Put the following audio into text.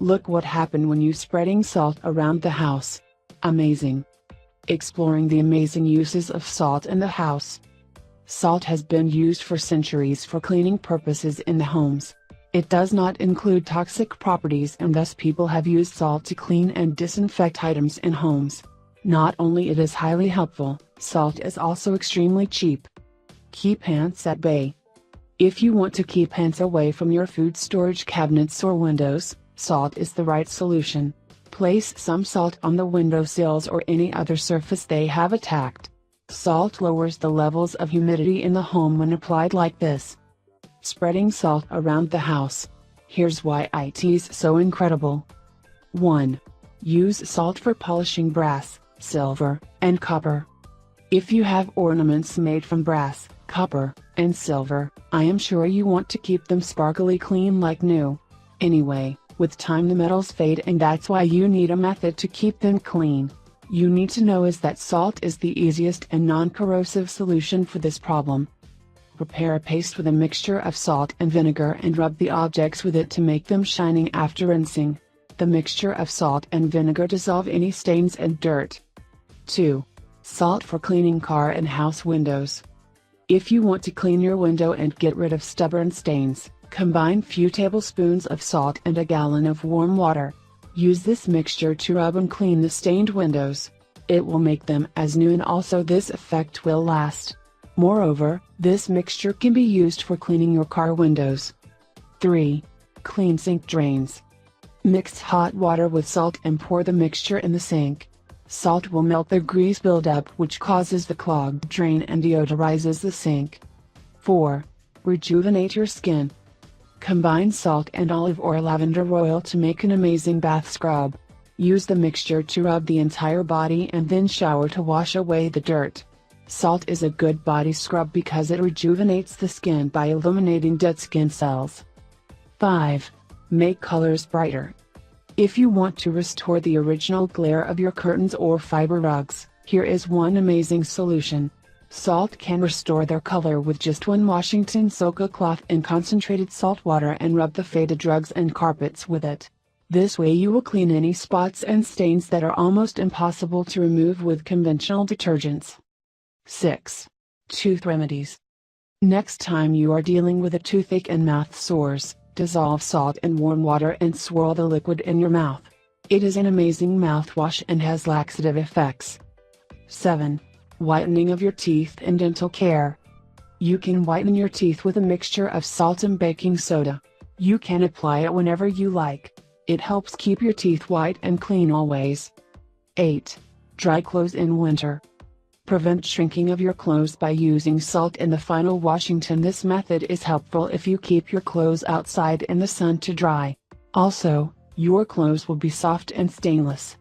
Look what happened when you spreading salt around the house. Amazing. Exploring the amazing uses of salt in the house. Salt has been used for centuries for cleaning purposes in the homes. It does not include toxic properties, and thus people have used salt to clean and disinfect items in homes. Not only it is highly helpful, salt is also extremely cheap. Keep ants at bay. If you want to keep ants away from your food storage cabinets or windows, salt is the right solution. Place some salt on the windowsills or any other surface they have attacked. Salt lowers the levels of humidity in the home when applied like this. Spreading salt around the house. Here's why it is so incredible. 1. Use salt for polishing brass, silver, and copper. If you have ornaments made from brass, copper, and silver, I am sure you want to keep them sparkly clean like new. Anyway, with time the metals fade, and that's why you need a method to keep them clean. You need to know is that salt is the easiest and non-corrosive solution for this problem. Prepare a paste with a mixture of salt and vinegar and rub the objects with it to make them shining after rinsing. The mixture of salt and vinegar dissolve any stains and dirt. 2. Salt for cleaning car and house windows. If you want to clean your window and get rid of stubborn stains, combine few tablespoons of salt and a gallon of warm water. Use this mixture to rub and clean the stained windows. It will make them as new, and also this effect will last. Moreover, this mixture can be used for cleaning your car windows. 3. Clean sink drains. Mix hot water with salt and pour the mixture in the sink. Salt will melt the grease buildup, which causes the clogged drain and deodorizes the sink. 4. Rejuvenate your skin. Combine salt and olive or lavender oil to make an amazing bath scrub. Use the mixture to rub the entire body and then shower to wash away the dirt. Salt is a good body scrub because it rejuvenates the skin by eliminating dead skin cells. 5. Make colors brighter. If you want to restore the original glare of your curtains or fiber rugs, here is one amazing solution. Salt can restore their color with just one Washington soak a cloth in concentrated salt water and rub the faded rugs and carpets with it. This way you will clean any spots and stains that are almost impossible to remove with conventional detergents. 6. Tooth remedies. Next time you are dealing with a toothache and mouth sores, dissolve salt in warm water and swirl the liquid in your mouth. It is an amazing mouthwash and has laxative effects. 7. Whitening of your teeth and dental care. You can whiten your teeth with a mixture of salt and baking soda. You can apply it whenever you like. It helps keep your teeth white and clean always. 8. Dry clothes in winter. Prevent shrinking of your clothes by using salt in the final washing. This method is helpful if you keep your clothes outside in the sun to dry. Also, your clothes will be soft and stainless.